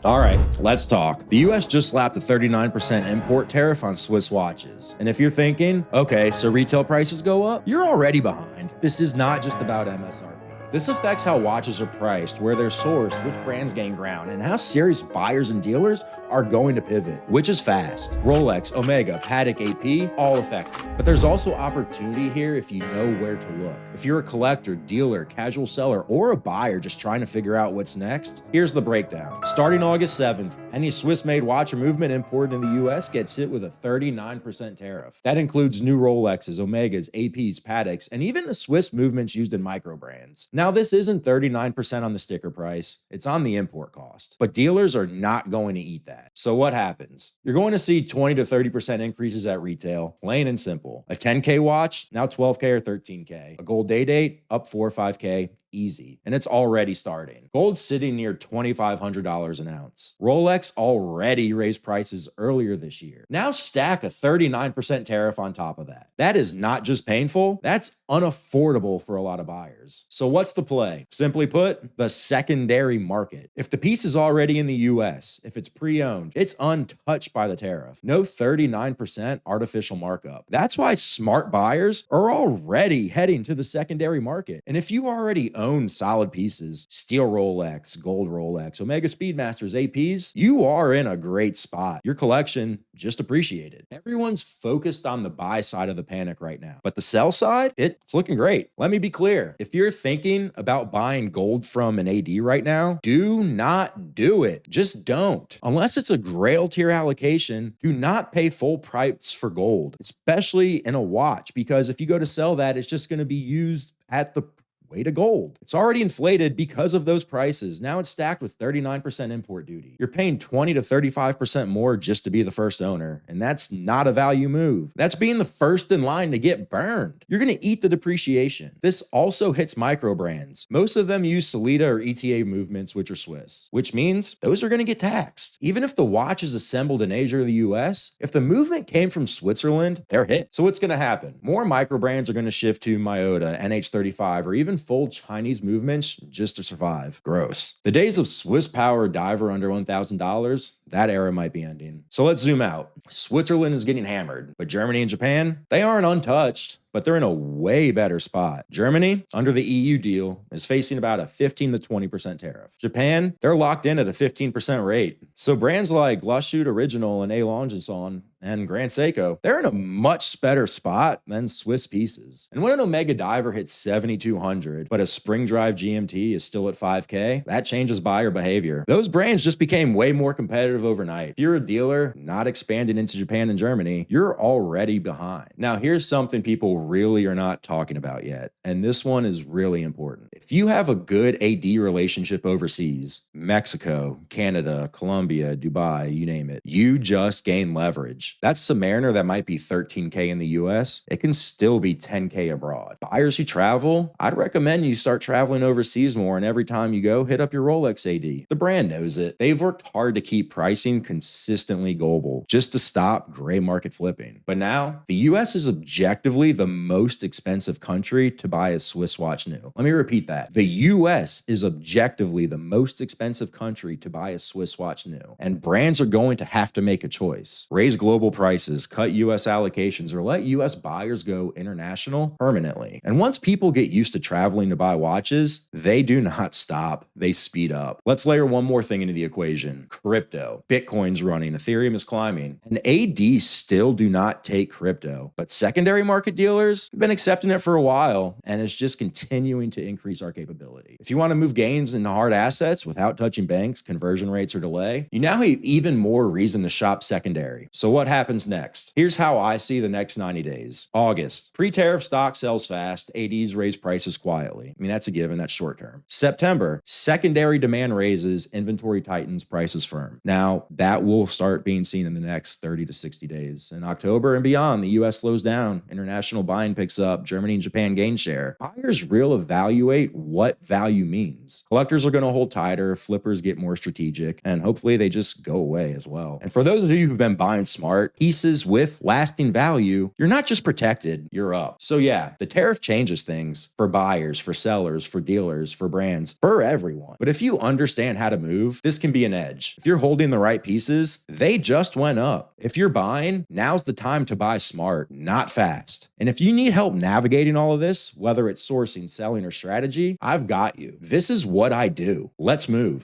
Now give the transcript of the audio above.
All right, let's talk. The US just slapped a 39% import tariff on Swiss watches. And if you're thinking, okay, so retail prices go up, you're already behind. This is not just about MSRP. This affects how watches are priced, where they're sourced, which brands gain ground, and how serious buyers and dealers are going to pivot, which is fast. Rolex, Omega, Patek AP, all affected. But there's also opportunity here if you know where to look. If you're a collector, dealer, casual seller, or a buyer just trying to figure out what's next, here's the breakdown. Starting August 7th, any Swiss-made watch or movement imported in the US gets hit with a 39% tariff. That includes new Rolexes, Omegas, APs, Pateks, and even the Swiss movements used in microbrands. Now, this isn't 39% on the sticker price, it's on the import cost. But dealers are not going to eat that. So what happens? You're going to see 20 to 30% increases at retail, plain and simple. A 10K watch, now 12K or 13K. A gold day date, up 4 or 5K. Easy. And it's already starting. Gold's sitting near $2,500 an ounce. Rolex already raised prices earlier this year. Now stack a 39% tariff on top of that. That is not just painful, that's unaffordable for a lot of buyers. So what's the play? Simply put, the secondary market. If the piece is already in the US, if it's pre-owned, it's untouched by the tariff. No 39% artificial markup. That's why smart buyers are already heading to the secondary market. And if you already own solid pieces, steel Rolex, gold Rolex, Omega Speedmasters, APs, you are in a great spot. Your collection just appreciated. Everyone's focused on the buy side of the panic right now, but the sell side, it's looking great. Let me be clear. If you're thinking about buying gold from an AD right now, do not do it. Just don't. Unless it's a grail tier allocation, do not pay full price for gold, especially in a watch, because if you go to sell that, it's just going to be used at the weight of gold. It's already inflated because of those prices. Now it's stacked with 39% import duty. You're paying 20 to 35% more just to be the first owner, and that's not a value move. That's being the first in line to get burned. You're going to eat the depreciation. This also hits micro brands. Most of them use Sellita or ETA movements, which are Swiss, which means those are going to get taxed. Even if the watch is assembled in Asia or the US, if the movement came from Switzerland, they're hit. So what's going to happen? More micro brands are going to shift to Miyota, NH35, or even full Chinese movements just to survive. Gross. The days of Swiss power diver under $1,000, that era might be ending. So let's zoom out. Switzerland is getting hammered, but Germany and Japan, they aren't untouched, but they're in a way better spot. Germany, under the EU deal, is facing about a 15 to 20% tariff. Japan, they're locked in at a 15% rate. So brands like Lawsuit Original and A. Langeson and Grand Seiko, they're in a much better spot than Swiss pieces. And when an Omega diver hits 7,200, but a spring drive GMT is still at 5K, that changes buyer behavior. Those brands just became way more competitive overnight. If you're a dealer not expanding into Japan and Germany, you're already behind. Now, here's something people really are not talking about yet, and this one is really important. If you have a good AD relationship overseas, Mexico, Canada, Colombia, Dubai, you name it, you just gain leverage. That Submariner that might be 13K in the US, it can still be 10K abroad. Buyers who travel, I'd recommend you start traveling overseas more, and every time you go, hit up your Rolex AD. The brand knows it. They've worked hard to keep pricing consistently global, just to stop gray market flipping. But now, the US is objectively the most expensive country to buy a Swiss watch new. Let me repeat that. The US is objectively the most expensive country to buy a Swiss watch new. And brands are going to have to make a choice. Raise global prices, cut US allocations, or let US buyers go international permanently. And once people get used to traveling to buy watches, they do not stop. They speed up. Let's layer one more thing into the equation. Crypto. Bitcoin's running. Ethereum is climbing. And ADs still do not take crypto. But secondary market dealers have been accepting it for a while, and it's just continuing to increase our capability. If you want to move gains into hard assets without touching banks, conversion rates, or delay, you now have even more reason to shop secondary. So what happens next? Here's how I see the next 90 days. August, pre-tariff stock sells fast, ADs raise prices quietly. I mean, that's a given, that's short term. September, secondary demand raises, inventory tightens, prices firm. Now, Now, that will start being seen in the next 30 to 60 days. In October and beyond, the US slows down, international buying picks up, Germany and Japan gain share. Buyers real evaluate what value means. Collectors are going to hold tighter, flippers get more strategic, and hopefully they just go away as well. And for those of you who've been buying smart pieces with lasting value, you're not just protected, you're up. So yeah, the tariff changes things for buyers, for sellers, for dealers, for brands, for everyone. But if you understand how to move, this can be an edge. If you're holding the right pieces, they just went up. If you're buying, now's the time to buy smart, not fast. And if you need help navigating all of this, whether it's sourcing, selling, or strategy, I've got you. This is what I do. Let's move.